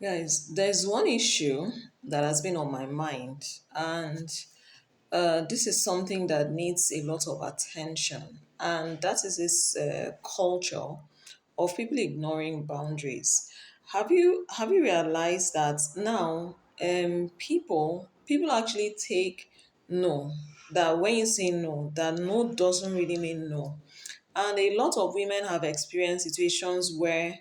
Guys, there's one issue that has been on my mind, and this is something that needs a lot of attention, and that is this culture of people ignoring boundaries. Have you realized that now people actually take no, that when you say no, that no doesn't really mean no. And a lot of women have experienced situations where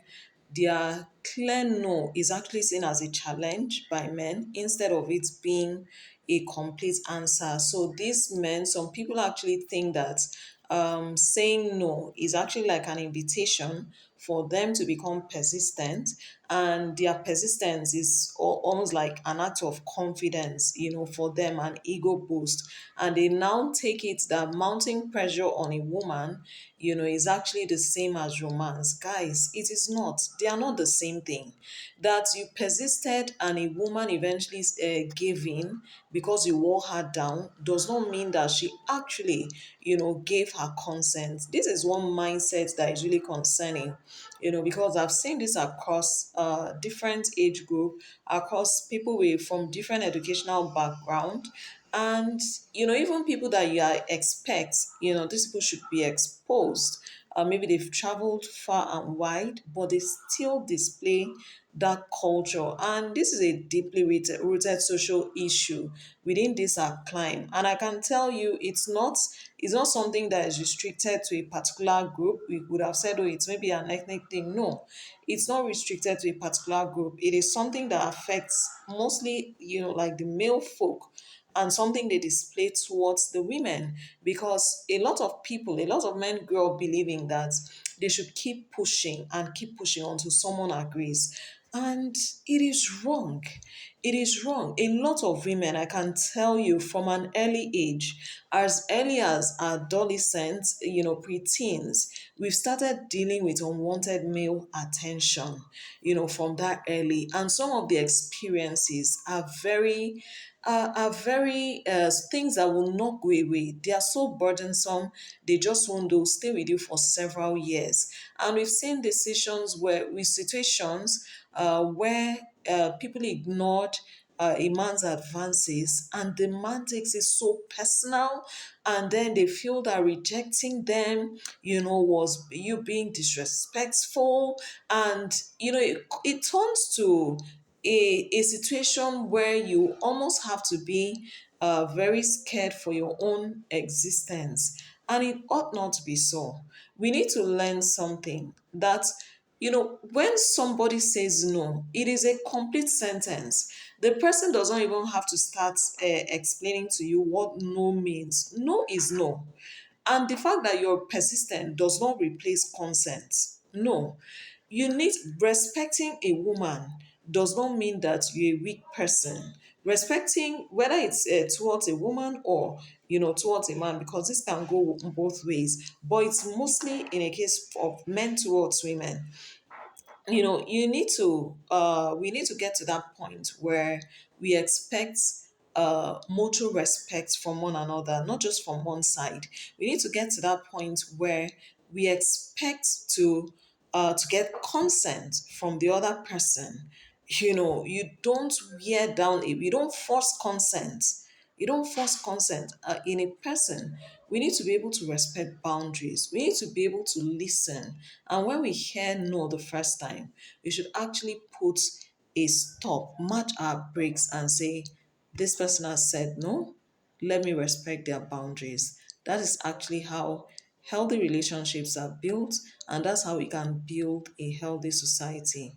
their clear no is actually seen as a challenge by men instead of it being a complete answer. So these men, some people actually think that saying no is actually like an invitation for them to become persistent, and their persistence is almost like an act of confidence, for them, an ego boost. And they now take it that mounting pressure on a woman, is actually the same as romance. Guys, it is not. They are not the same thing. That you persisted and a woman eventually gave in because you wore her down does not mean that she actually, gave her consent. This is one mindset that is really concerning, because I've seen this across different age group, across people with from different educational background, and even people that expect, these people should be exposed. Maybe they've traveled far and wide, but they still display that culture. And this is a deeply rooted social issue within this our climb. And I can tell you, it's not something that is restricted to a particular group. We would have said, oh, it's maybe an ethnic thing. No, it's not restricted to a particular group. It is something that affects mostly, like the male folk, and something they display towards the women, because a lot of men grow up believing that they should keep pushing and keep pushing until someone agrees. And it is wrong. It is wrong. A lot of women, I can tell you from an early age, as early as adolescents, preteens, we've started dealing with unwanted male attention, from that early. And some of the experiences are very things that will not go away. They are so burdensome. They just won't do stay with you for several years. And we've seen decisions where with situations where people ignored a man's advances, and the man takes it so personal, and then they feel that rejecting them, was you being disrespectful. And it turns to a situation where you almost have to be very scared for your own existence. And it ought not to be so. We need to learn something that, when somebody says no, it is a complete sentence. The person does not even have to start explaining to you what no means. No is no. And the fact that you're persistent does not replace consent. No. You need respecting a woman does not mean that you're a weak person. Respecting, whether it's towards a woman or towards a man, because this can go both ways, but it's mostly in a case of men towards women. You need to we need to get to that point where we expect mutual respect from one another, not just from one side. We need to get to that point where we expect to get consent from the other person. You don't wear down you don't force consent. You don't force consent in a person. We need to be able to respect boundaries. We need to be able to listen. And when we hear no the first time, we should actually put a stop, match our brakes, and say, this person has said no, let me respect their boundaries. That is actually how healthy relationships are built, and that's how we can build a healthy society.